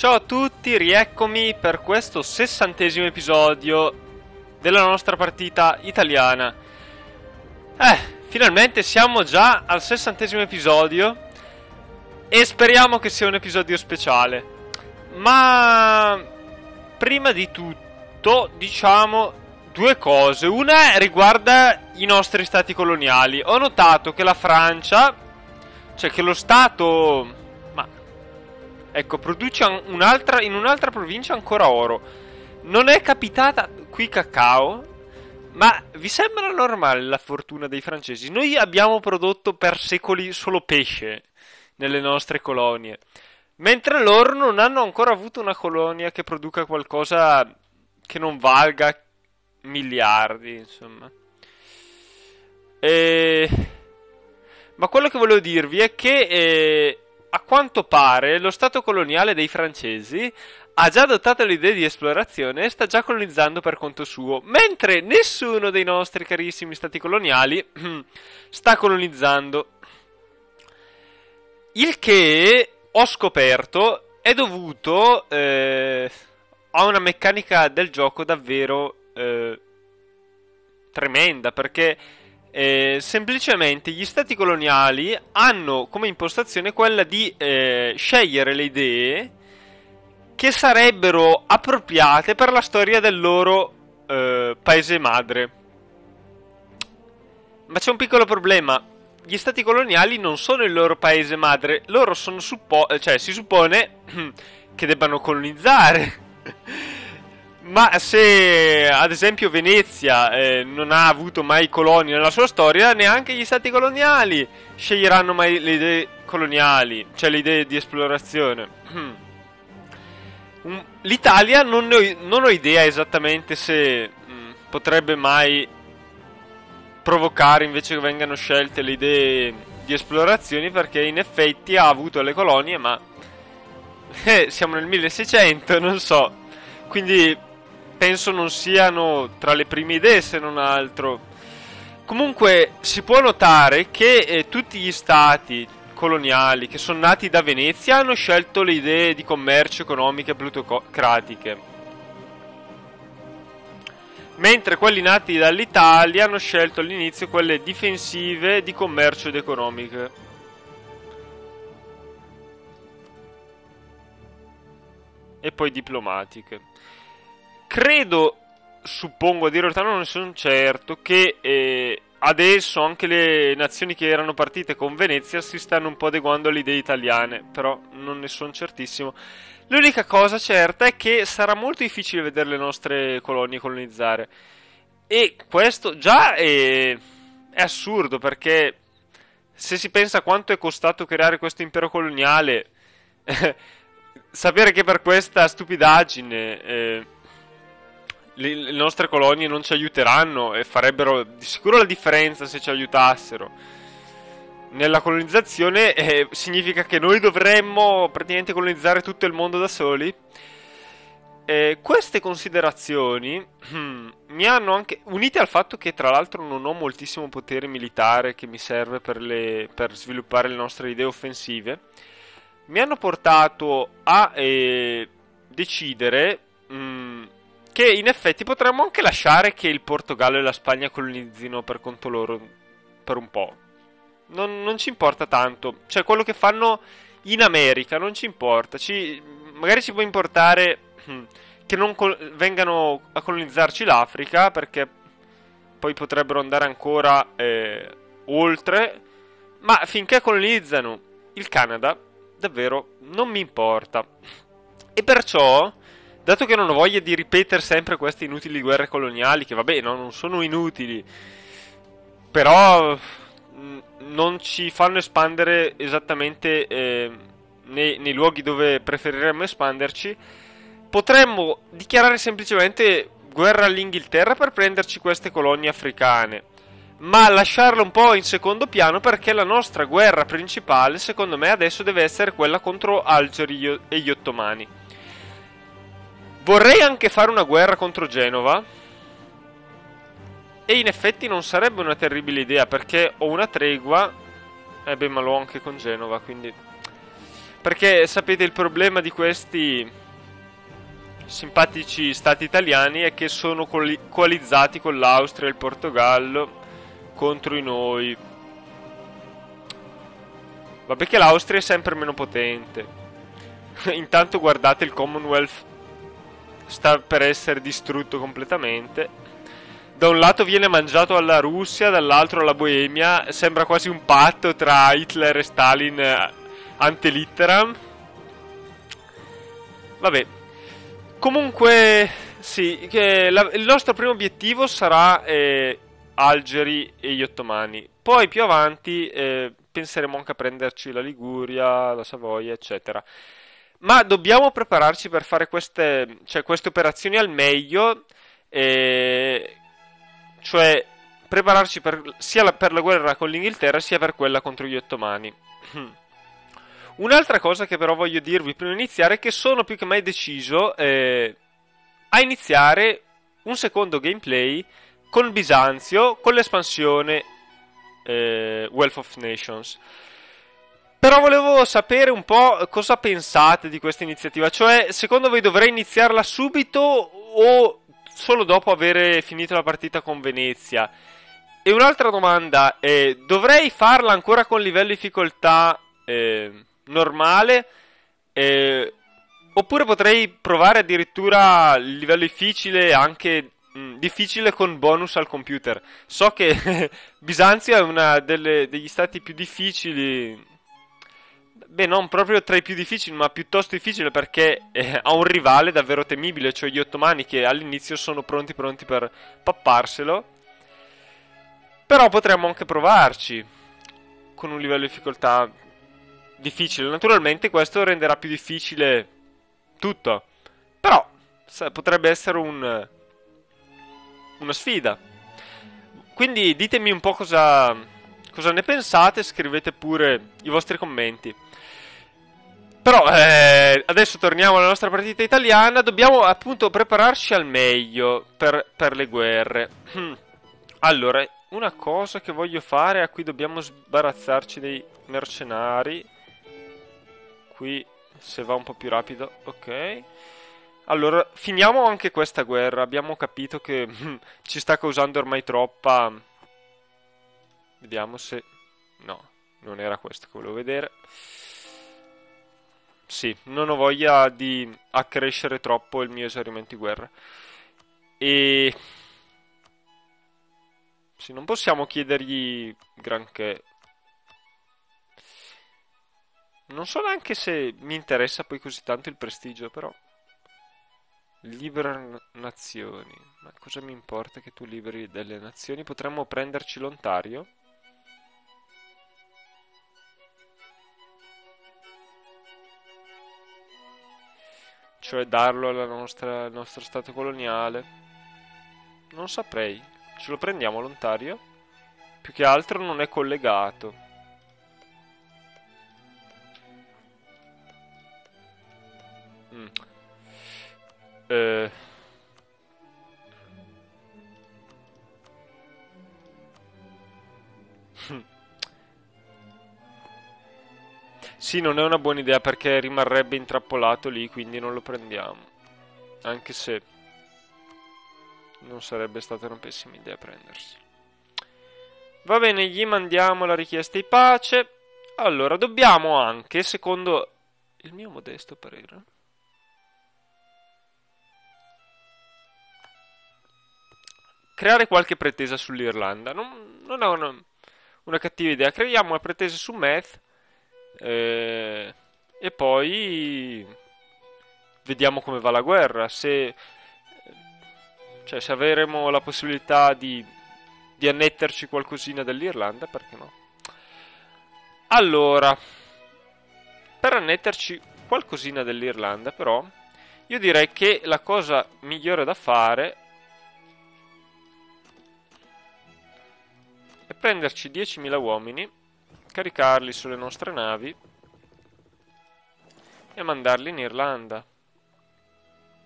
Ciao a tutti, rieccomi per questo 60° episodio della nostra partita italiana. Finalmente siamo già al 60° episodio e speriamo che sia un episodio speciale. Ma prima di tutto diciamo due cose. Una riguarda i nostri stati coloniali. Ho notato che la Francia, cioè che lo Stato... Ecco, produce in un'altra provincia ancora oro. Non è capitata qui cacao, ma vi sembra normale la fortuna dei francesi? Noi abbiamo prodotto per secoli solo pesce nelle nostre colonie, mentre loro non hanno ancora avuto una colonia che produca qualcosa che non valga miliardi, insomma. Ma quello che volevo dirvi è che... a quanto pare lo stato coloniale dei francesi ha già adottato l'idea di esplorazione e sta già colonizzando per conto suo, mentre nessuno dei nostri carissimi stati coloniali sta colonizzando. Il che ho scoperto è dovuto a una meccanica del gioco davvero tremenda, perché semplicemente gli stati coloniali hanno come impostazione quella di scegliere le idee che sarebbero appropriate per la storia del loro paese madre. Ma c'è un piccolo problema: gli stati coloniali non sono il loro paese madre, loro sono si suppone che debbano colonizzare. Ma se ad esempio Venezia non ha avuto mai colonie nella sua storia, neanche gli stati coloniali sceglieranno mai le idee coloniali, cioè le idee di esplorazione. L'Italia non ho idea esattamente se potrebbe mai provocare invece che vengano scelte le idee di esplorazioni, perché in effetti ha avuto le colonie, ma siamo nel 1600, non so. Quindi penso non siano tra le prime idee, se non altro. Comunque si può notare che tutti gli stati coloniali che sono nati da Venezia hanno scelto le idee di commercio economiche plutocratiche, mentre quelli nati dall'Italia hanno scelto all'inizio quelle difensive di commercio ed economiche. E poi diplomatiche. Credo, suppongo, a dire la verità non ne sono certo, che adesso anche le nazioni che erano partite con Venezia si stanno un po' adeguando alle idee italiane, però non ne sono certissimo. L'unica cosa certa è che sarà molto difficile vedere le nostre colonie colonizzare, e questo già è assurdo, perché se si pensa a quanto è costato creare questo impero coloniale, sapere che per questa stupidaggine le nostre colonie non ci aiuteranno e farebbero di sicuro la differenza se ci aiutassero nella colonizzazione, significa che noi dovremmo praticamente colonizzare tutto il mondo da soli. Queste considerazioni mi hanno anche, unite al fatto che tra l'altro non ho moltissimo potere militare che mi serve per sviluppare le nostre idee offensive, mi hanno portato a decidere che in effetti potremmo anche lasciare che il Portogallo e la Spagna colonizzino per conto loro per un po'. Non ci importa tanto, cioè quello che fanno in America non ci importa. Magari ci può importare che non vengano a colonizzarci l'Africa, perché poi potrebbero andare ancora oltre, ma finché colonizzano il Canada davvero non mi importa. E perciò, dato che non ho voglia di ripetere sempre queste inutili guerre coloniali, che vabbè, no, non sono inutili, però non ci fanno espandere esattamente nei luoghi dove preferiremmo espanderci, potremmo dichiarare semplicemente guerra all'Inghilterra per prenderci queste colonie africane, ma lasciarla un po' in secondo piano, perché la nostra guerra principale, secondo me, adesso deve essere quella contro Algeri e gli ottomani. Vorrei anche fare una guerra contro Genova, e in effetti non sarebbe una terribile idea, perché ho una tregua. Ma l'ho anche con Genova, quindi... Perché sapete il problema di questi simpatici stati italiani è che sono coalizzati con l'Austria e il Portogallo contro di noi. Vabbè che l'Austria è sempre meno potente. Intanto guardate il Commonwealth sta per essere distrutto completamente. Da un lato viene mangiato alla Russia, dall'altro alla Boemia. Sembra quasi un patto tra Hitler e Stalin ante litteram. Vabbè. Comunque, sì, il nostro primo obiettivo sarà Algeri e gli ottomani. Poi più avanti penseremo anche a prenderci la Liguria, la Savoia, eccetera. Ma dobbiamo prepararci per fare queste operazioni al meglio, cioè prepararci sia per la guerra con l'Inghilterra sia per quella contro gli ottomani. Un'altra cosa che però voglio dirvi prima di iniziare è che sono più che mai deciso a iniziare un secondo gameplay con Bisanzio, con l'espansione Wealth of Nations. Però volevo sapere un po' cosa pensate di questa iniziativa, cioè secondo voi dovrei iniziarla subito o solo dopo aver finito la partita con Venezia? E un'altra domanda è, dovrei farla ancora con livello di difficoltà normale oppure potrei provare addirittura il livello difficile, anche difficile con bonus al computer? So che Bisanzio è uno degli stati più difficili. Beh, non proprio tra i più difficili, ma piuttosto difficile perché ha un rivale davvero temibile, cioè gli ottomani che all'inizio sono pronti per papparselo. Però potremmo anche provarci con un livello di difficoltà difficile. Naturalmente questo renderà più difficile tutto. Però potrebbe essere una sfida. Quindi ditemi un po' cosa ne pensate, scrivete pure i vostri commenti. Però adesso torniamo alla nostra partita italiana. Dobbiamo appunto prepararci al meglio per le guerre. Allora, una cosa che voglio fare, a cui dobbiamo sbarazzarci dei mercenari. Qui, se va un po' più rapido, ok. Allora, finiamo anche questa guerra. Abbiamo capito che ci sta causando ormai troppa. Vediamo se... No, non era questo che volevo vedere. Sì, non ho voglia di accrescere troppo il mio esaurimento di guerra. E... Sì, non possiamo chiedergli granché. Non so neanche se mi interessa poi così tanto il prestigio, però... Libera nazioni. Ma cosa mi importa che tu liberi delle nazioni? Potremmo prenderci l'Ontario? Cioè darlo al nostro stato coloniale. Non saprei. Ce lo prendiamo l'Ontario? Più che altro non è collegato. Eh... Sì, non è una buona idea perché rimarrebbe intrappolato lì, quindi non lo prendiamo. Anche se non sarebbe stata una pessima idea prendersi. Va bene, gli mandiamo la richiesta di pace. Allora, dobbiamo anche, secondo il mio modesto parere, creare qualche pretesa sull'Irlanda. Non è una cattiva idea. Creiamo una pretesa su Meath. E poi vediamo come va la guerra. Se avremo la possibilità di annetterci qualcosina dell'Irlanda, perché no? Allora, per annetterci qualcosina dell'Irlanda, però, io direi che la cosa migliore da fare è prenderci 10.000 uomini, caricarli sulle nostre navi e mandarli in Irlanda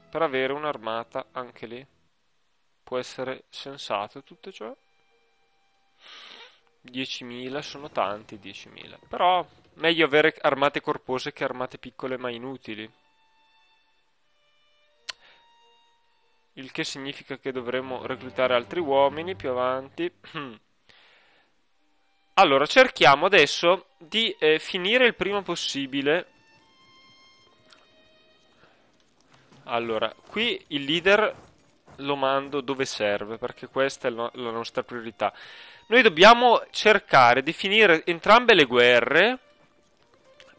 per avere un'armata anche lì. Può essere sensato tutto ciò. 10.000 sono tanti, 10.000, però Meglio avere armate corpose che armate piccole ma inutili. Il che significa che dovremo reclutare altri uomini più avanti. Allora, cerchiamo adesso di finire il prima possibile. Allora, qui il leader lo mando dove serve, perché questa è la nostra priorità. Noi dobbiamo cercare di finire entrambe le guerre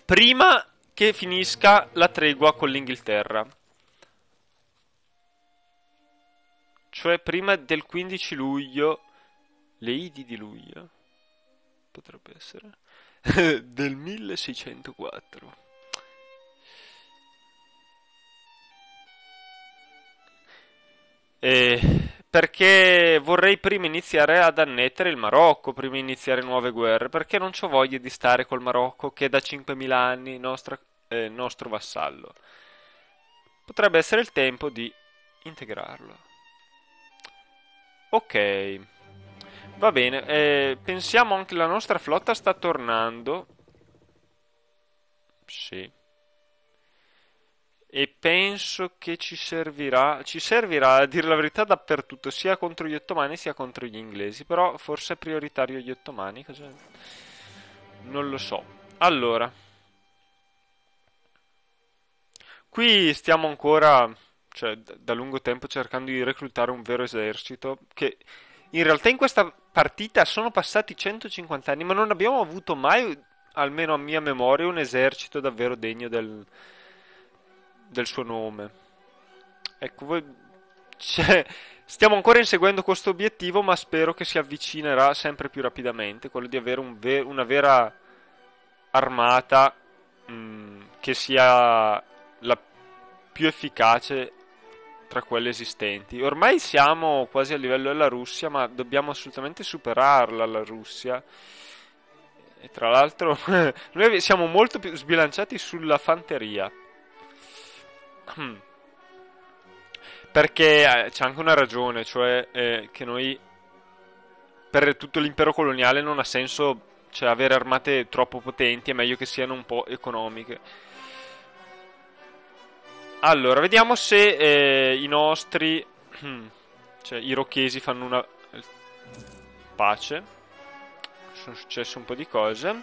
prima che finisca la tregua con l'Inghilterra. Cioè prima del 15 luglio, le Idi di luglio, potrebbe essere, del 1604. Eh, perché vorrei prima iniziare ad annettere il Marocco, prima di iniziare nuove guerre, perché non c'ho voglia di stare col Marocco che è da 5.000 anni nostro vassallo. Potrebbe essere il tempo di integrarlo. Ok, va bene. Pensiamo anche la nostra flotta sta tornando. Sì. E penso che ci servirà a dire la verità dappertutto, sia contro gli ottomani sia contro gli inglesi, però forse è prioritario gli ottomani, cos'è? Non lo so. Allora, qui stiamo ancora, cioè, da lungo tempo cercando di reclutare un vero esercito, che in realtà in questa partita sono passati 150 anni, ma non abbiamo avuto mai, almeno a mia memoria, un esercito davvero degno del suo nome. Ecco, cioè, stiamo ancora inseguendo questo obiettivo, ma spero che si avvicinerà sempre più rapidamente, quello di avere una vera armata che sia la più efficace tra quelle esistenti. Ormai siamo quasi a livello della Russia, ma dobbiamo assolutamente superarla, la Russia. E tra l'altro, noi siamo molto più sbilanciati sulla fanteria. Perché c'è anche una ragione, cioè che noi per tutto l'impero coloniale non ha senso, cioè, avere armate troppo potenti, è meglio che siano un po' economiche. Allora, vediamo se i nostri, cioè i rocchesi fanno una pace. Sono successe un po' di cose.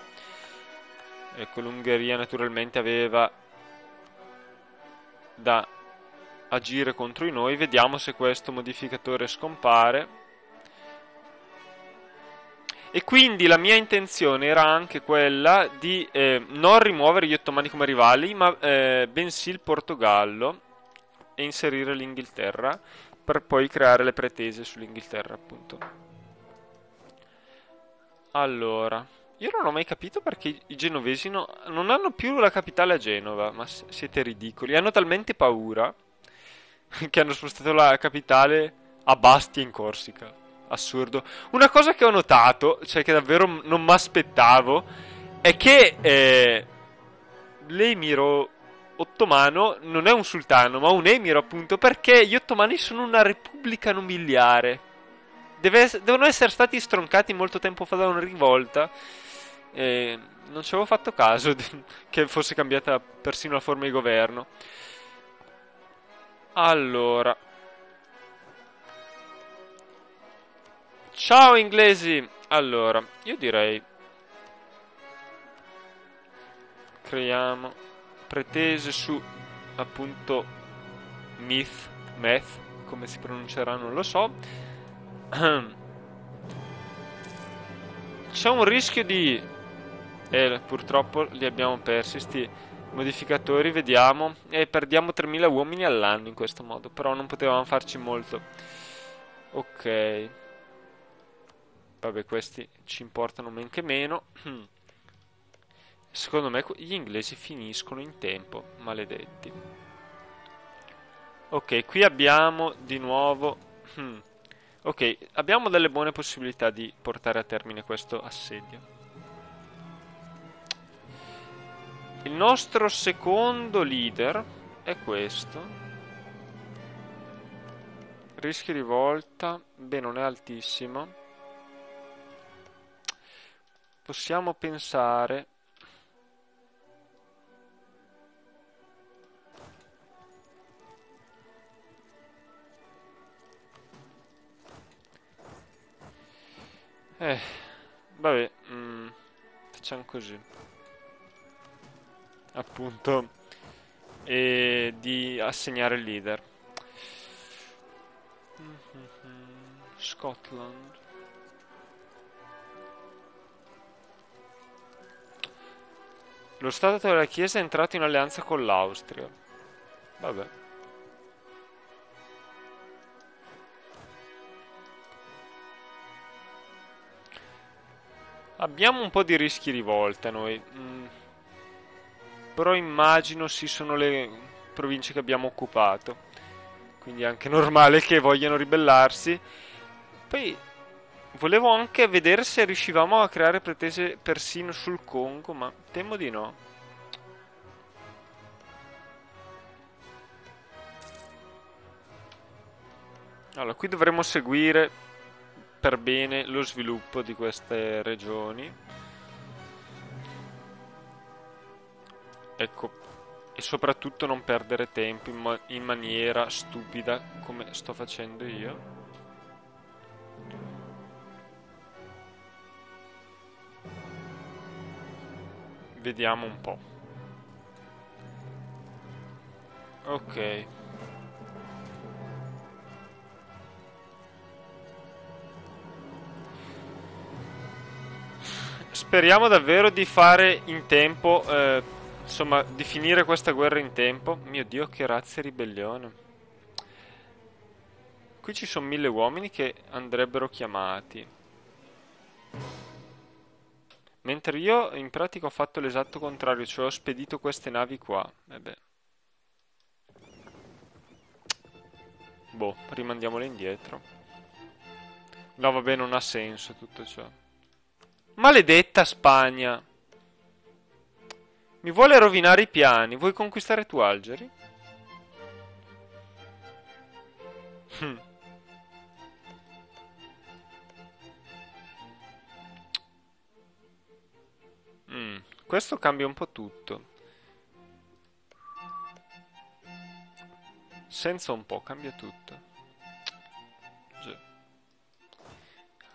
Ecco, l'Ungheria naturalmente aveva da agire contro di noi. Vediamo se questo modificatore scompare. E quindi la mia intenzione era anche quella di non rimuovere gli ottomani come rivali, ma bensì il Portogallo e inserire l'Inghilterra per poi creare le pretese sull'Inghilterra, appunto. Allora, io non ho mai capito perché i genovesi non hanno più la capitale a Genova, ma siete ridicoli. Hanno talmente paura che hanno spostato la capitale a Bastia in Corsica. Assurdo. Una cosa che ho notato, cioè che davvero non mi aspettavo, è che l'emiro ottomano non è un sultano, ma un emiro, appunto, perché gli ottomani sono una repubblica nobiliare. Devono essere stati stroncati molto tempo fa da una rivolta. Non ci avevo fatto caso che fosse cambiata persino la forma di governo. Allora, ciao inglesi! Allora, io direi creiamo pretese su appunto Meth, come si pronuncerà non lo so. C'è un rischio di purtroppo li abbiamo persi sti modificatori, vediamo, e perdiamo 3.000 uomini all'anno in questo modo, però non potevamo farci molto. Ok. Vabbè, questi ci importano men che meno. Secondo me gli inglesi finiscono in tempo, maledetti. Ok, qui abbiamo di nuovo... Ok, abbiamo delle buone possibilità di portare a termine questo assedio. Il nostro secondo leader è questo. Rischio rivolta. Beh, non è altissimo. Possiamo pensare Eh, vabbè, facciamo così. Appunto, e di assegnare il leader. Scotland. Lo Stato della Chiesa è entrato in alleanza con l'Austria. Vabbè. Abbiamo un po' di rischi rivolta noi. Però immagino sì sono le province che abbiamo occupato. Quindi è anche normale che vogliano ribellarsi. Poi volevo anche vedere se riuscivamo a creare pretese persino sul Congo, ma temo di no. Allora, qui dovremmo seguire per bene lo sviluppo di queste regioni. Ecco, e soprattutto non perdere tempo in maniera stupida come sto facendo io. Vediamo un po'. Ok. Speriamo davvero di fare in tempo, insomma, di finire questa guerra in tempo. Mio Dio, che razza e ribellione. Qui ci sono 1000 uomini che andrebbero chiamati. Mentre io in pratica ho fatto l'esatto contrario, cioè ho spedito queste navi qua. E beh. Boh, rimandiamole indietro. No, vabbè, non ha senso tutto ciò. Maledetta Spagna! Mi vuole rovinare i piani. Vuoi conquistare tu Algeri? Hm. Questo cambia un po' tutto. Senza un po', cambia tutto. Già.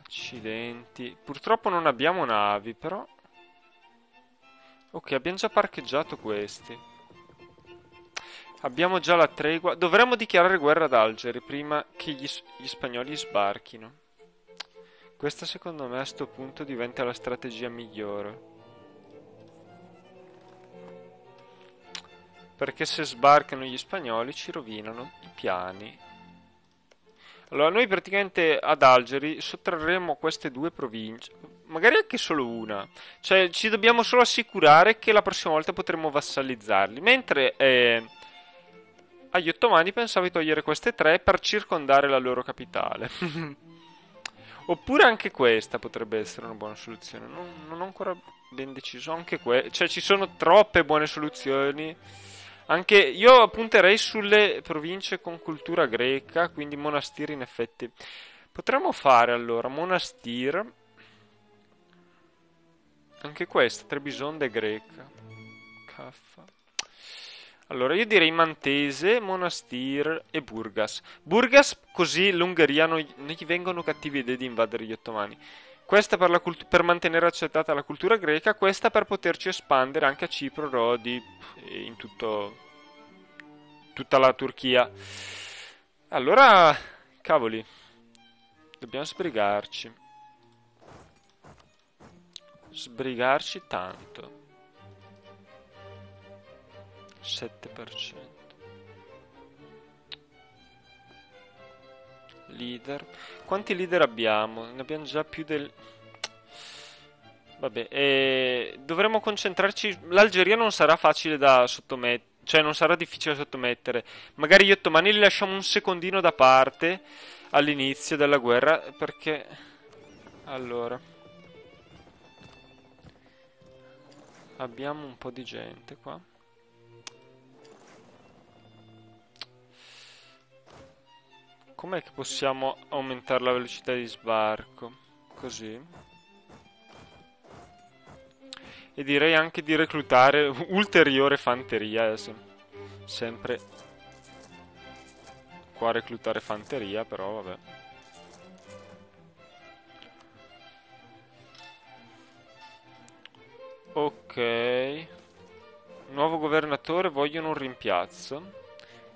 Accidenti. Purtroppo non abbiamo navi, però... Ok, abbiamo già parcheggiato questi. Abbiamo già la tregua. Dovremmo dichiarare guerra ad Algeri prima che gli spagnoli sbarchino. Questa secondo me a sto punto diventa la strategia migliore. Perché se sbarcano gli spagnoli ci rovinano i piani. Allora noi praticamente ad Algeri sottrarremo queste due province. Magari anche solo una. Cioè ci dobbiamo solo assicurare che la prossima volta potremo vassalizzarli. Mentre agli ottomani pensavo di togliere queste tre per circondare la loro capitale. Oppure anche questa potrebbe essere una buona soluzione. Non ho ancora ben deciso. Anche cioè ci sono troppe buone soluzioni. Anche io punterei sulle province con cultura greca, quindi monastiri in effetti. Potremmo fare allora monastir. Anche questa, Trebisonda è greca. Caffa. Allora io direi Mantese, Monastir e Burgas. Burgas così l'Ungheria non gli vengono cattive idee di invadere gli ottomani. Questa per mantenere accettata la cultura greca, questa per poterci espandere anche a Cipro, Rodi, in tutta la Turchia. Allora, cavoli, dobbiamo sbrigarci. Sbrigarci tanto. 7%. Leader. Quanti leader abbiamo? Ne abbiamo già più del... Vabbè, dovremmo concentrarci. L'Algeria non sarà facile da sottomettere. Cioè, non sarà difficile da sottomettere. Magari gli ottomani li lasciamo un secondino da parte all'inizio della guerra. Perché... Allora... Abbiamo un po' di gente qua. Com'è che possiamo aumentare la velocità di sbarco? Così. E direi anche di reclutare ulteriore fanteria. Sempre qua reclutare fanteria, però vabbè. Ok. Nuovo governatore, vogliono un rimpiazzo.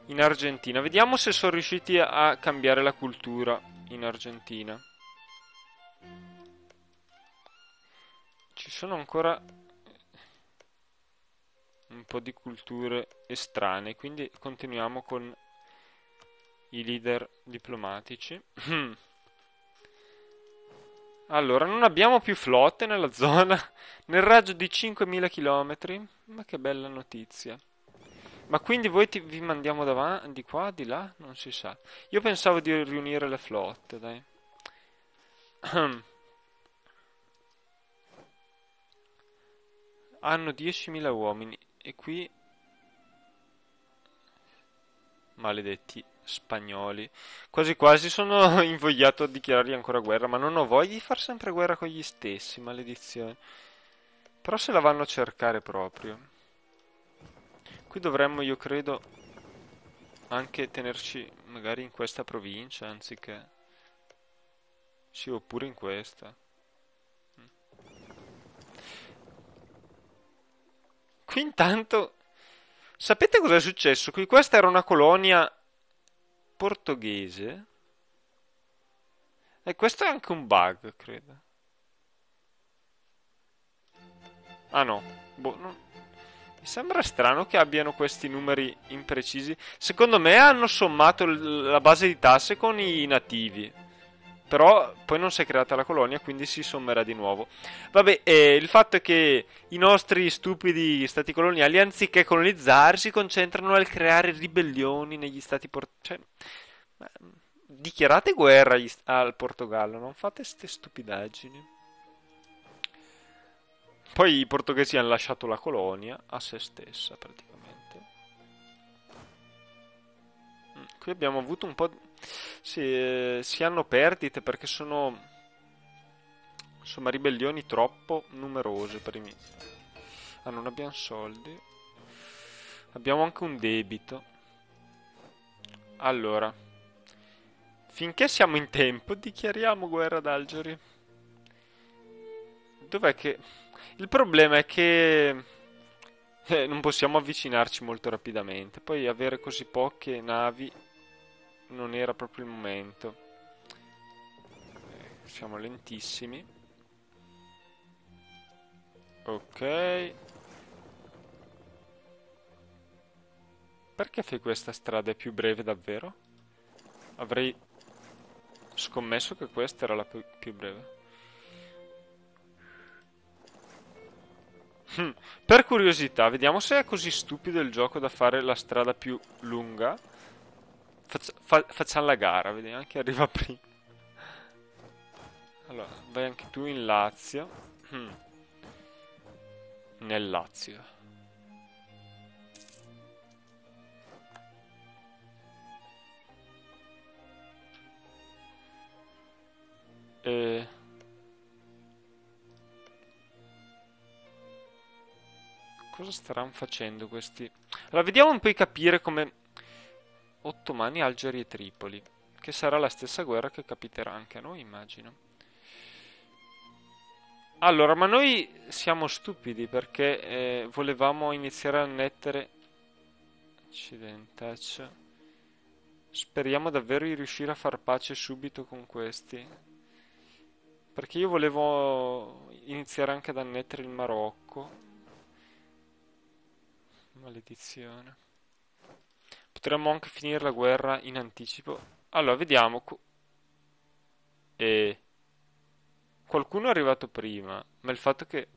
In Argentina. Vediamo se sono riusciti a cambiare la cultura in Argentina. Ci sono ancora un po' di culture estranee, quindi continuiamo con i leader diplomatici. Allora, non abbiamo più flotte nella zona, nel raggio di 5.000 km. Ma che bella notizia. Ma quindi voi vi mandiamo davanti, di qua, di là? Non si sa. Io pensavo di riunire le flotte, dai. Hanno 10.000 uomini e qui maledetti spagnoli. Quasi quasi sono invogliato a dichiarargli ancora guerra, ma non ho voglia di far sempre guerra con gli stessi, maledizione. Però se la vanno a cercare proprio. Qui dovremmo, io credo, anche tenerci magari in questa provincia, anziché... Sì, oppure in questa. Qui intanto... Sapete cosa è successo? Qui questa era una colonia portoghese. E questo è anche un bug, credo. Ah no. Boh, mi sembra strano che abbiano questi numeri imprecisi. Secondo me hanno sommato la base di tasse con i nativi. Però poi non si è creata la colonia, quindi si sommerà di nuovo. Vabbè, il fatto è che i nostri stupidi stati coloniali, anziché colonizzare, si concentrano nel creare ribellioni negli stati cioè, dichiarate guerra al Portogallo, non fate ste stupidaggini. Poi i portoghesi hanno lasciato la colonia a se stessa, praticamente. Qui abbiamo avuto un po'... si hanno perdite perché sono... insomma, ribellioni troppo numerose per i miei. Ah, non abbiamo soldi. Abbiamo anche un debito. Allora, finché siamo in tempo, dichiariamo guerra ad Algeri. Dov'è che... Il problema è che non possiamo avvicinarci molto rapidamente. Poi avere così poche navi non era proprio il momento. Siamo lentissimi. Ok. Perché fai questa strada è più breve davvero? Avrei scommesso che questa era la più breve. Per curiosità, vediamo se è così stupido il gioco da fare la strada più lunga. Facciamo la gara, vediamo chi arriva prima. Allora, vai anche tu in Lazio. Nel Lazio. Cosa staranno facendo questi? Allora, vediamo un po' di capire come... Ottomani, Algeri e Tripoli. Che sarà la stessa guerra che capiterà anche a noi, immagino. Allora, ma noi siamo stupidi perché volevamo iniziare a annettere... Accidentaccio. Speriamo davvero di riuscire a far pace subito con questi. Perché io volevo iniziare anche ad annettere il Marocco. Maledizione. Potremmo anche finire la guerra in anticipo. Allora, vediamo. Qualcuno è arrivato prima. Ma il fatto che...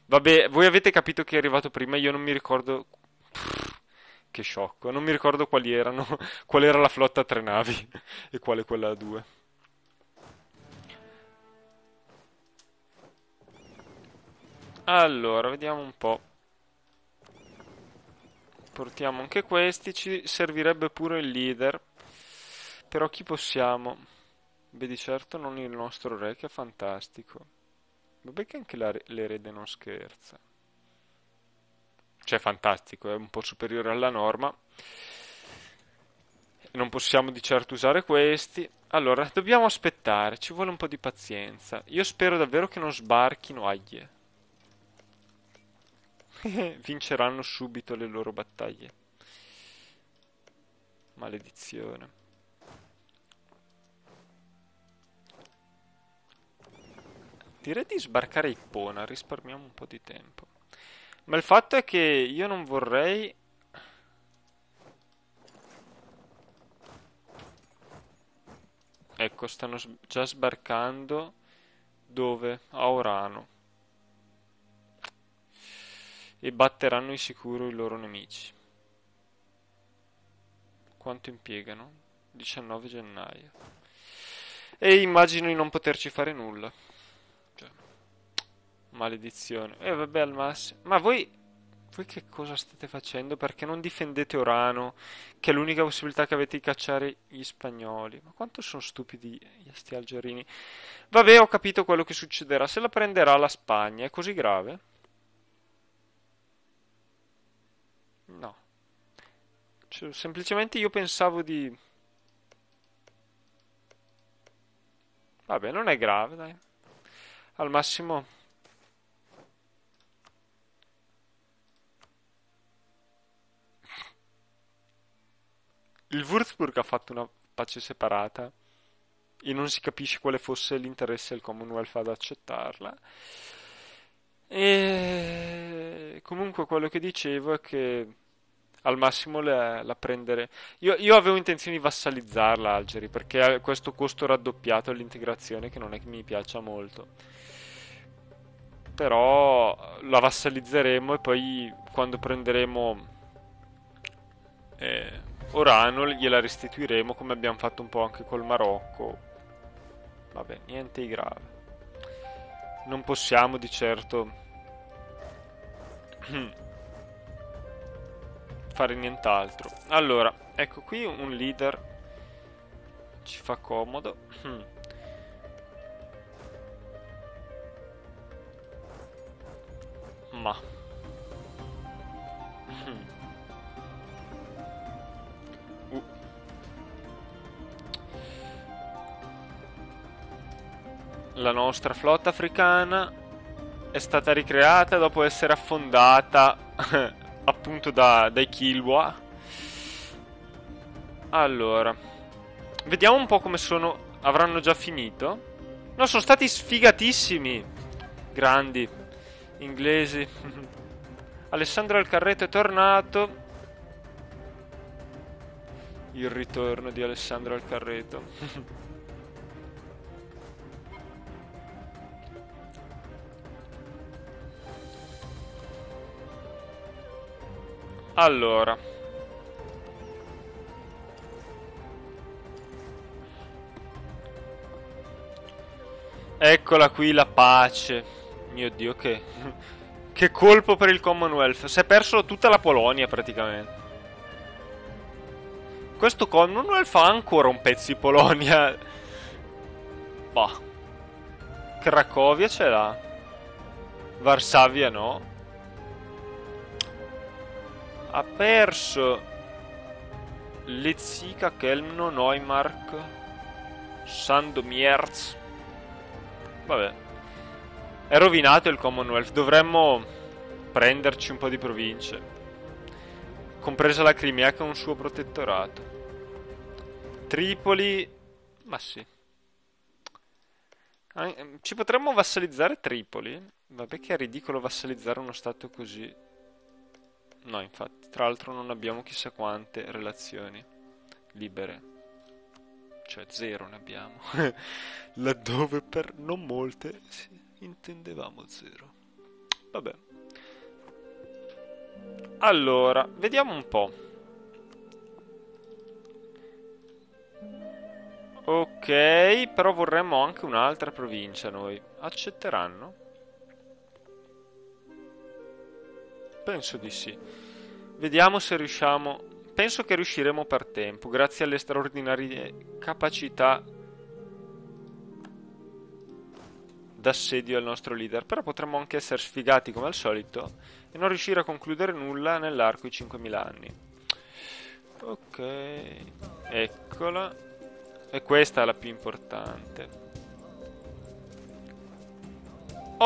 Vabbè, voi avete capito che è arrivato prima. Io non mi ricordo... Che sciocco. Non mi ricordo quali erano. Qual era la flotta a 3 navi. E quale quella a 2. Allora, vediamo un po'. Portiamo anche questi. Ci servirebbe pure il leader. Però chi possiamo? Beh, di certo non il nostro re, che è fantastico. Vabbè che anche l'erede non scherza. Cioè, fantastico, è un po' superiore alla norma. Non possiamo di certo usare questi. Allora, dobbiamo aspettare, ci vuole un po' di pazienza. Io spero davvero che non sbarchino aglie. Vinceranno subito le loro battaglie. Maledizione. Direi di sbarcare a Ippona, risparmiamo un po' di tempo. Ma il fatto è che io non vorrei... Ecco, stanno già sbarcando. Dove? A Orano. E batteranno di sicuro i loro nemici. Quanto impiegano? 19 gennaio. E immagino di non poterci fare nulla. Cioè, maledizione. E vabbè, al massimo. Ma voi che cosa state facendo? Perché non difendete Orano, che è l'unica possibilità che avete di cacciare gli spagnoli? Ma quanto sono stupidi sti algerini. Vabbè, ho capito quello che succederà. Se la prenderà la Spagna, è così grave? No. Cioè, semplicemente io pensavo di... Vabbè, non è grave, dai. Al massimo... Il Würzburg ha fatto una pace separata e non si capisce quale fosse l'interesse del Commonwealth ad accettarla. E comunque quello che dicevo è che al massimo la prendere. Io avevo intenzione di vassalizzarla Algeri perché ha questo costo raddoppiato all'integrazione che non è che mi piaccia molto. Però la vassalizzeremo e poi quando prenderemo eh, Orano gliela restituiremo come abbiamo fatto un po' anche col Marocco. Vabbè, niente di grave. Non possiamo di certo fare nient'altro. Allora, ecco qui un leader ci fa comodo. Ma uh, la nostra flotta africana è stata ricreata dopo essere affondata appunto dai Kilwa. Allora, vediamo un po' come sono. Avranno già finito? No, sono stati sfigatissimi. Grandi. Inglesi. Alessandro del Carreto è tornato. Il ritorno di Alessandro al Carreto. Allora, eccola qui la pace. Mio Dio, che colpo per il Commonwealth. Si è perso tutta la Polonia praticamente. Questo Commonwealth ha ancora un pezzo di Polonia. Bah. Cracovia ce l'ha. Varsavia no. Ha perso Lezica, Kelmno, Neumark, Sandomierz. Vabbè. È rovinato il Commonwealth. Dovremmo prenderci un po' di province. Compresa la Crimea che è un suo protettorato. Tripoli. Ma sì. Ci potremmo vassalizzare Tripoli? Vabbè che è ridicolo vassalizzare uno stato così. No, infatti, tra l'altro non abbiamo chissà quante relazioni libere. Cioè, zero ne abbiamo. Laddove per non molte intendevamo zero. Vabbè. Allora, vediamo un po'. Ok, però vorremmo anche un'altra provincia noi. Accetteranno? Penso di sì. Vediamo se riusciamo. Penso che riusciremo per tempo, grazie alle straordinarie capacità d'assedio del nostro leader. Però potremmo anche essere sfigati come al solito e non riuscire a concludere nulla nell'arco di 5000 anni. Ok, eccola. E questa è la più importante.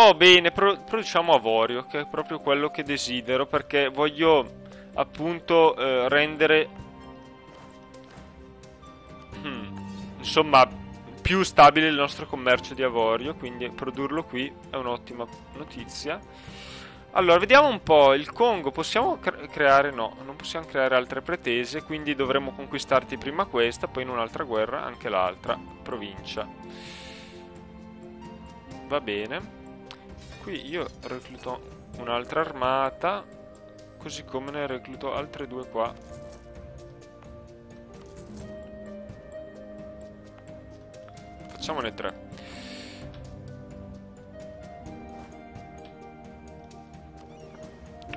Oh, bene, produciamo avorio, che è proprio quello che desidero, perché voglio appunto rendere, insomma, più stabile il nostro commercio di avorio, quindi produrlo qui è un'ottima notizia. Allora, vediamo un po', il Congo possiamo creare? No, non possiamo creare altre pretese, quindi dovremmo conquistarti prima questa, poi in un'altra guerra anche l'altra provincia. Va bene. Qui io recluto un'altra armata, così come ne recluto altre due qua. Facciamone 3.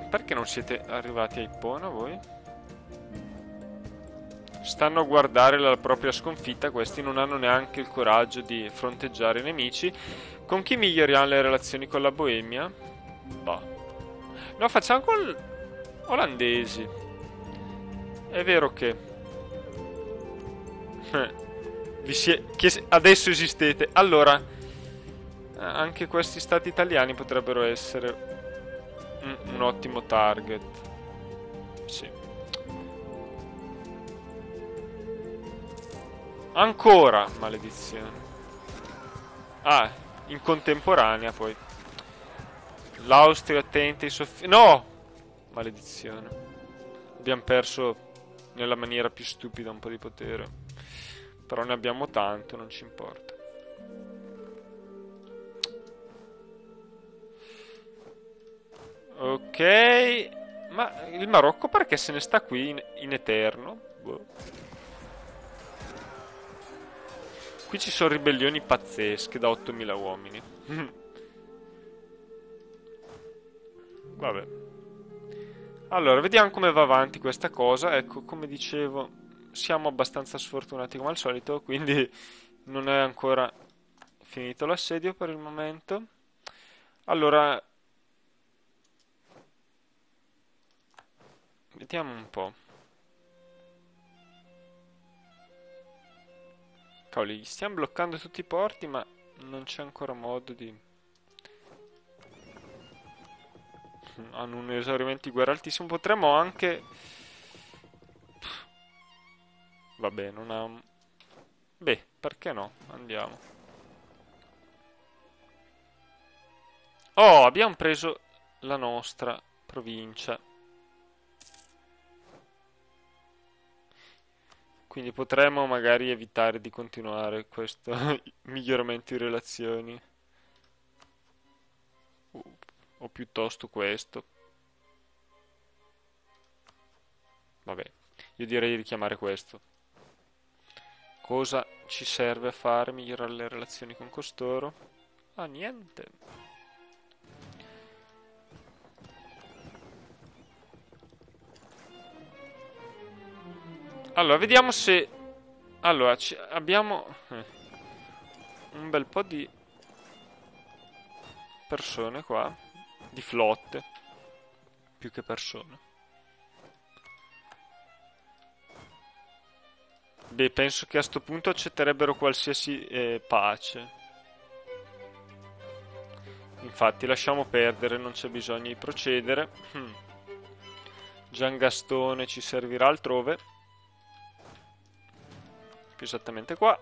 Perché non siete arrivati a Ippona voi? Stanno a guardare la propria sconfitta, questi non hanno neanche il coraggio di fronteggiare i nemici. Con chi miglioriamo le relazioni con la Boemia? Bah. No, facciamo con olandesi. È vero che adesso esistete. Allora, anche questi stati italiani potrebbero essere un ottimo target. Sì. Ancora, maledizione. Ah, in contemporanea poi. L'Austria attenta ai soffitti. No! Maledizione. Abbiamo perso nella maniera più stupida un po' di potere. Però ne abbiamo tanto, non ci importa. Ok. Ma il Marocco perché se ne sta qui in eterno? Boh. Qui ci sono ribellioni pazzesche da 8000 uomini. Vabbè. Allora, vediamo come va avanti questa cosa. Ecco, come dicevo, siamo abbastanza sfortunati come al solito, quindi non è ancora finito l'assedio per il momento. Allora, vediamo un po'. Cavoli, stiamo bloccando tutti i porti, ma non c'è ancora modo di... Hanno un esaurimento di guerra altissimo. Potremmo anche... Vabbè, non ha... Beh, perché no? Andiamo. Oh, abbiamo preso la nostra provincia. Quindi potremmo magari evitare di continuare questo miglioramento di relazioni. O piuttosto questo. Vabbè, io direi di richiamare questo. Cosa ci serve a fare? Migliorare le relazioni con costoro? Ah, niente. Allora, vediamo se... Allora, abbiamo un bel po' di persone qua, di flotte, più che persone. Beh, penso che a sto punto accetterebbero qualsiasi pace. Infatti, lasciamo perdere, non c'è bisogno di procedere. Giangastone ci servirà altrove. Più esattamente qua.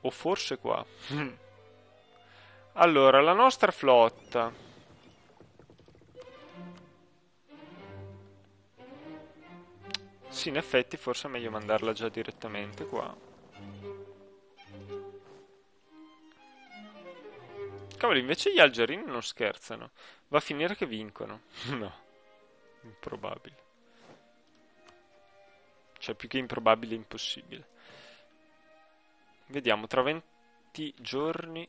O forse qua. Allora, la nostra flotta. Sì, in effetti forse è meglio mandarla già direttamente qua. Cavolo, invece gli algerini non scherzano. Va a finire che vincono. No, improbabile. Cioè, più che improbabile, impossibile. Vediamo, tra 20 giorni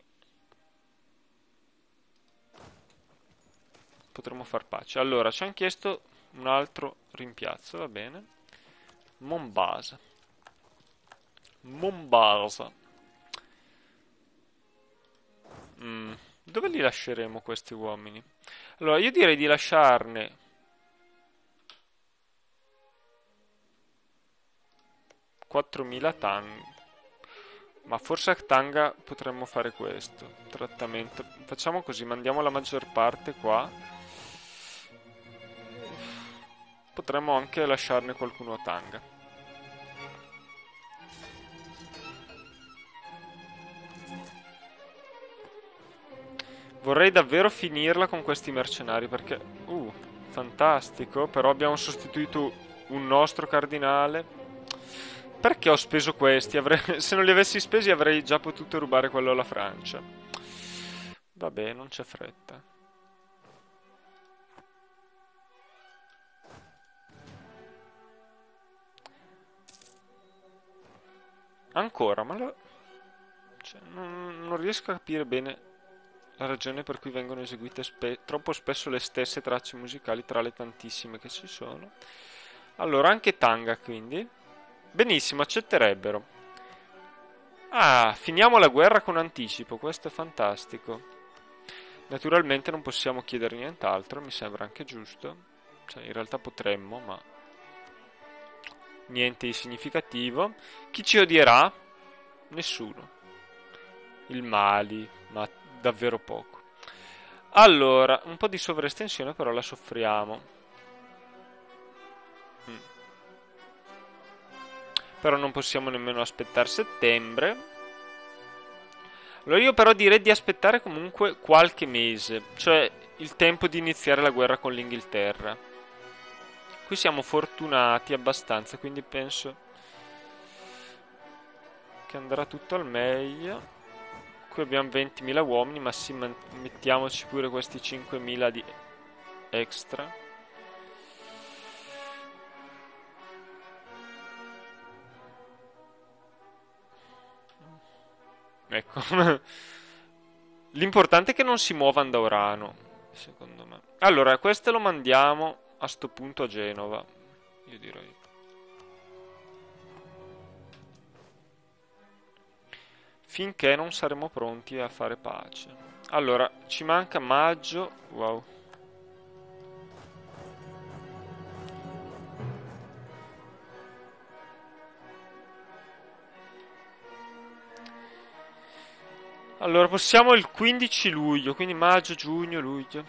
potremo far pace. Allora, ci hanno chiesto un altro rimpiazzo, va bene. Mombasa. Mombasa. Dove li lasceremo questi uomini? Allora, io direi di lasciarne 4000 tank. Ma forse a Tanga potremmo fare questo trattamento. Facciamo così, mandiamo la maggior parte qua. Potremmo anche lasciarne qualcuno a Tanga. Vorrei davvero finirla con questi mercenari perché... fantastico, però abbiamo sostituito un nostro cardinale. Perché ho speso questi? Se non li avessi spesi avrei già potuto rubare quello alla Francia. Vabbè, non c'è fretta. Ancora, ma cioè, non riesco a capire bene la ragione per cui vengono eseguite troppo spesso le stesse tracce musicali tra le tantissime che ci sono. Allora, anche Tanga, quindi. Benissimo, accetterebbero. Ah, finiamo la guerra con anticipo, questo è fantastico. Naturalmente non possiamo chiedere nient'altro, mi sembra anche giusto. Cioè, in realtà potremmo, ma... niente di significativo. Chi ci odierà? Nessuno. Il Mali, ma davvero poco. Allora, un po' di sovraestensione però la soffriamo. Però non possiamo nemmeno aspettare settembre. Allora io però direi di aspettare comunque qualche mese, cioè il tempo di iniziare la guerra con l'Inghilterra. Qui siamo fortunati abbastanza, quindi penso che andrà tutto al meglio. Qui abbiamo 20.000 uomini, ma sì, mettiamoci pure questi 5.000 di extra. Ecco. L'importante è che non si muovano da Orano, secondo me. Allora, questo lo mandiamo a sto punto a Genova, io direi. Finché non saremo pronti a fare pace. Allora, ci manca maggio. Wow. Allora, possiamo il 15 luglio, quindi maggio, giugno, luglio.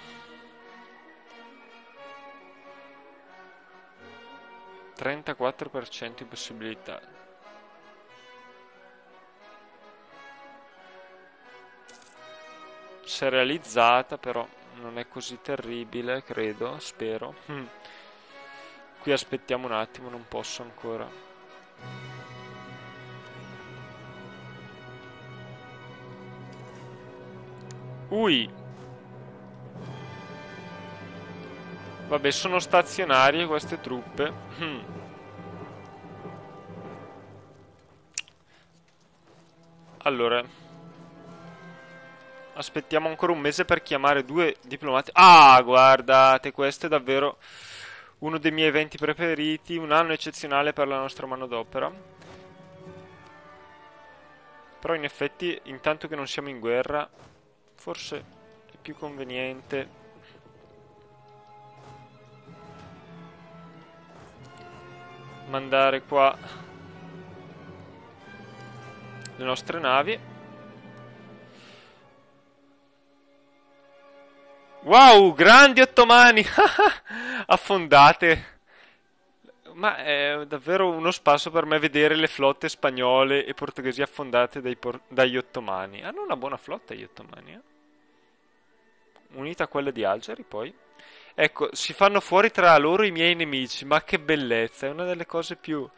34% di possibilità. Si è realizzata, però non è così terribile, credo, spero. Qui aspettiamo un attimo, non posso ancora. Ui! Vabbè, sono stazionarie queste truppe. Allora, aspettiamo ancora un mese per chiamare 2 diplomati. Ah, guardate, questo è davvero uno dei miei eventi preferiti. Un anno eccezionale per la nostra manodopera. Però in effetti, intanto che non siamo in guerra, forse è più conveniente mandare qua le nostre navi. Wow, grandi ottomani! Affondate. Ma è davvero uno spasso per me vedere le flotte spagnole e portoghesi affondate dagli ottomani. Hanno una buona flotta gli ottomani, eh? Unita a quella di Algeri, poi. Ecco, si fanno fuori tra loro i miei nemici, ma che bellezza, è una delle cose più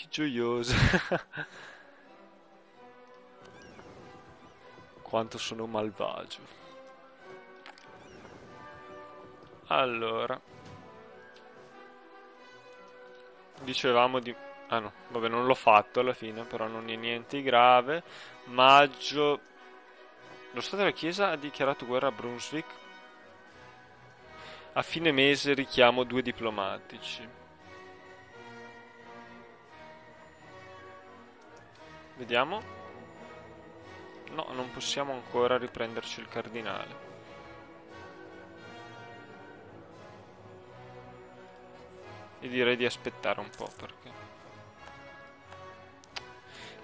gioiose. Quanto sono malvagio. Allora, dicevamo di... Ah no, vabbè, non l'ho fatto alla fine, però non è niente di grave. Maggio... Lo Stato della Chiesa ha dichiarato guerra a Brunswick. A fine mese richiamo 2 diplomatici. Vediamo. No, non possiamo ancora riprenderci il cardinale. E direi di aspettare un po' perché...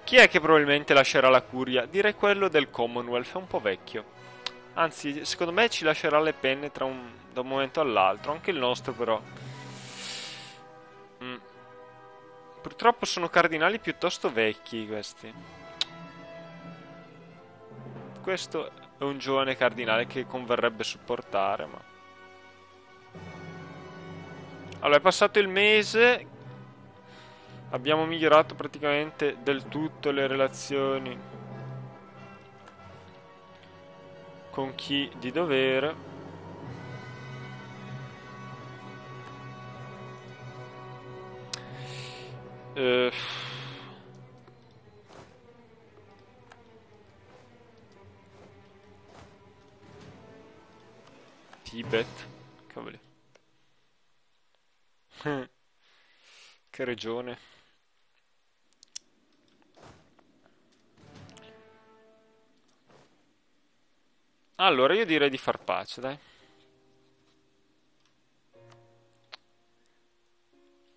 Chi è che probabilmente lascerà la curia? Direi quello del Commonwealth, è un po' vecchio. Anzi, secondo me ci lascerà le penne da un momento all'altro. Anche il nostro, però. Mm. Purtroppo sono cardinali piuttosto vecchi, questi. Questo è un giovane cardinale che converrebbe supportare, ma... Allora, è passato il mese... Abbiamo migliorato praticamente del tutto le relazioni con chi di dovere. Tibet, cavoli. Che regione. Allora, io direi di far pace, dai.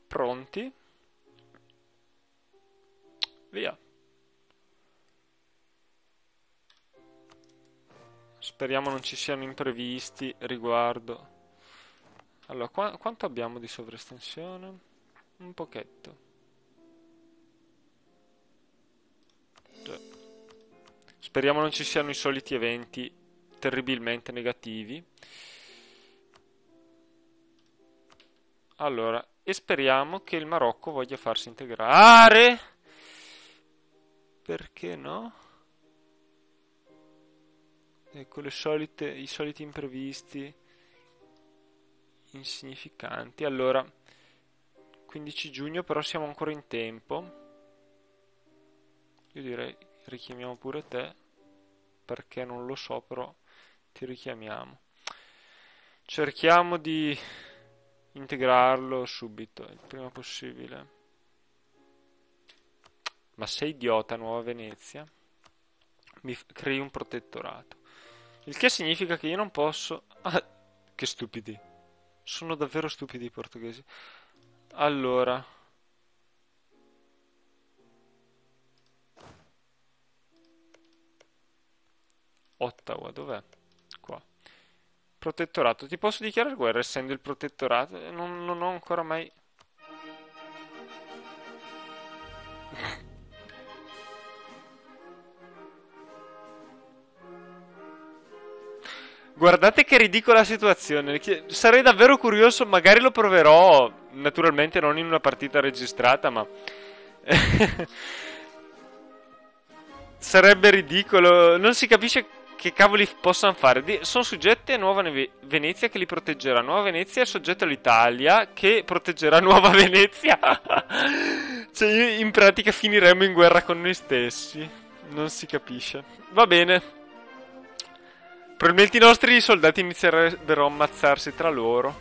Pronti? Via. Speriamo non ci siano imprevisti riguardo. Allora, quanto abbiamo di sovraestensione? Un pochetto. Già. Speriamo non ci siano i soliti eventi terribilmente negativi. Allora, e speriamo che il Marocco voglia farsi integrare. Perché no? Ecco i soliti imprevisti insignificanti. Allora, 15 giugno, però siamo ancora in tempo. Io direi richiamiamo pure te, perché non lo so, però ti richiamiamo. Cerchiamo di integrarlo subito, il prima possibile. Ma sei idiota, Nuova Venezia? Mi crei un protettorato. Il che significa che io non posso... Ah, che stupidi. Sono davvero stupidi i portoghesi. Allora... Ottawa, dov'è? Qua. Protettorato. Ti posso dichiarare guerra essendo il protettorato? Non ho ancora mai... Guardate che ridicola situazione. Sarei davvero curioso, magari lo proverò, naturalmente non in una partita registrata, ma... Sarebbe ridicolo. Non si capisce che cavoli possano fare. Sono soggetti a Nuova Venezia che li proteggerà. Nuova Venezia è soggetto all'Italia che proteggerà Nuova Venezia. Cioè, in pratica finiremo in guerra con noi stessi. Non si capisce. Va bene. Probabilmente i nostri soldati inizierebbero a ammazzarsi tra loro.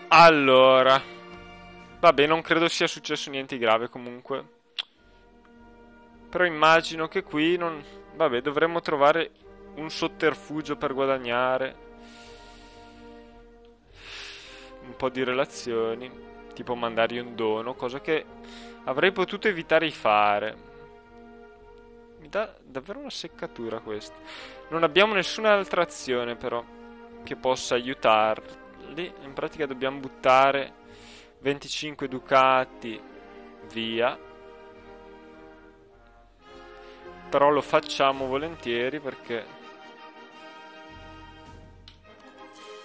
Allora. Vabbè, non credo sia successo niente di grave comunque. Però immagino che qui non... Vabbè, dovremmo trovare un sotterfugio per guadagnare un po' di relazioni. Tipo mandargli un dono, cosa che avrei potuto evitare di fare. Mi dà davvero una seccatura questo. Non abbiamo nessuna altra azione però che possa aiutarli. In pratica dobbiamo buttare 25 ducati via. Però lo facciamo volentieri perché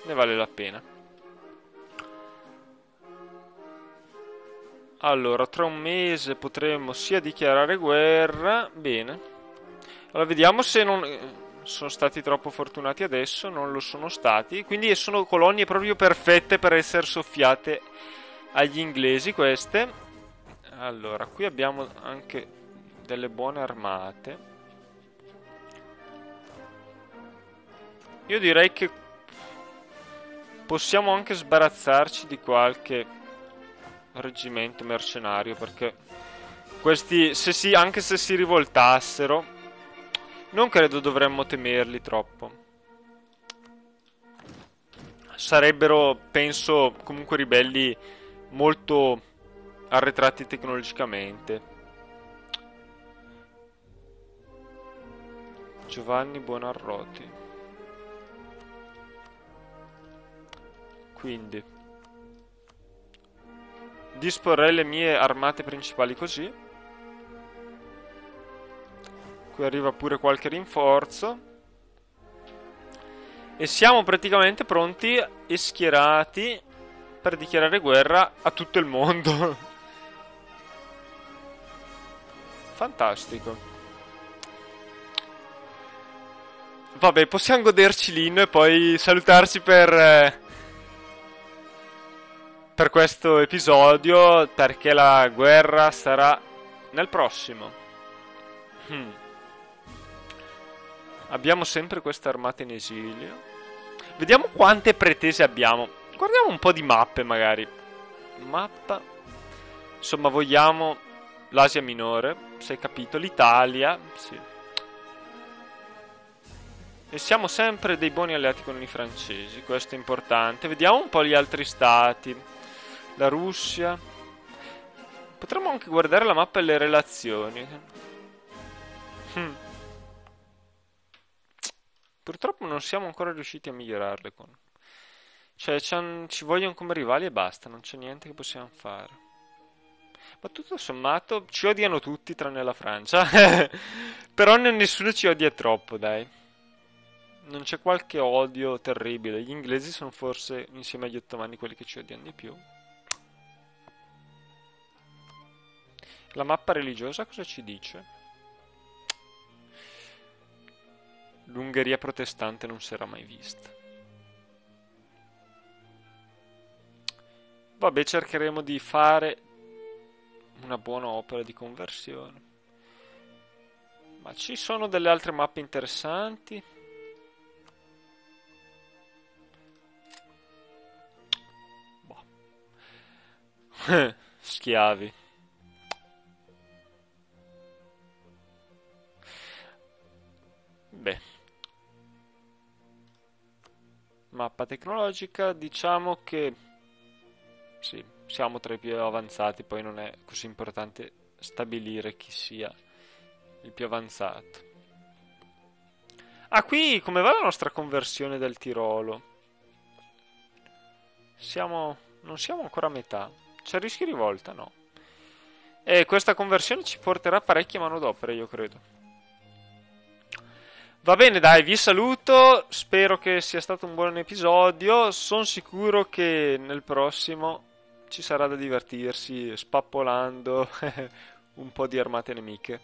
ne vale la pena. Allora, tra un mese potremmo sia dichiarare guerra. Bene. Allora, vediamo se non sono stati troppo fortunati adesso. Non lo sono stati. Quindi sono colonie proprio perfette per essere soffiate agli inglesi queste. Allora, qui abbiamo anche delle buone armate. Io direi che possiamo anche sbarazzarci di qualche reggimento mercenario, perché questi, anche se si rivoltassero, non credo dovremmo temerli troppo. Sarebbero, penso, comunque ribelli molto arretrati tecnologicamente. Giovanni Buonarroti. Quindi disporrei le mie armate principali così. Qui arriva pure qualche rinforzo. E siamo praticamente pronti e schierati per dichiarare guerra a tutto il mondo. Fantastico. Vabbè, possiamo goderci l'inno e poi salutarci per questo episodio, perché la guerra sarà nel prossimo. Abbiamo sempre questa armata in esilio. Vediamo quante pretese abbiamo. Guardiamo un po' di mappe magari. Mappa. Insomma, vogliamo l'Asia Minore, se hai capito, l'Italia, sì. E siamo sempre dei buoni alleati con i francesi, questo è importante. Vediamo un po' gli altri stati. La Russia. Potremmo anche guardare la mappa e le relazioni. Purtroppo non siamo ancora riusciti a migliorarle con... Cioè, ci vogliono come rivali e basta, non c'è niente che possiamo fare. Ma tutto sommato ci odiano tutti tranne la Francia. Però nessuno ci odia troppo, dai. Non c'è qualche odio terribile. Gli inglesi sono forse, insieme agli ottomani, quelli che ci odiano di più. La mappa religiosa cosa ci dice? L'Ungheria protestante non si era mai vista. Vabbè, cercheremo di fare una buona opera di conversione. Ma ci sono delle altre mappe interessanti? Boh. Schiavi. Beh. Mappa tecnologica, diciamo che sì, siamo tra i più avanzati, poi non è così importante stabilire chi sia il più avanzato. Ah, qui come va la nostra conversione del Tirolo? Non siamo ancora a metà. C'è il rischio di rivolta? No. E questa conversione ci porterà parecchia manodopera, io credo. Va bene, dai, vi saluto. Spero che sia stato un buon episodio. Sono sicuro che nel prossimo ci sarà da divertirsi spappolando un po' di armate nemiche.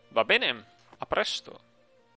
Va bene, a presto.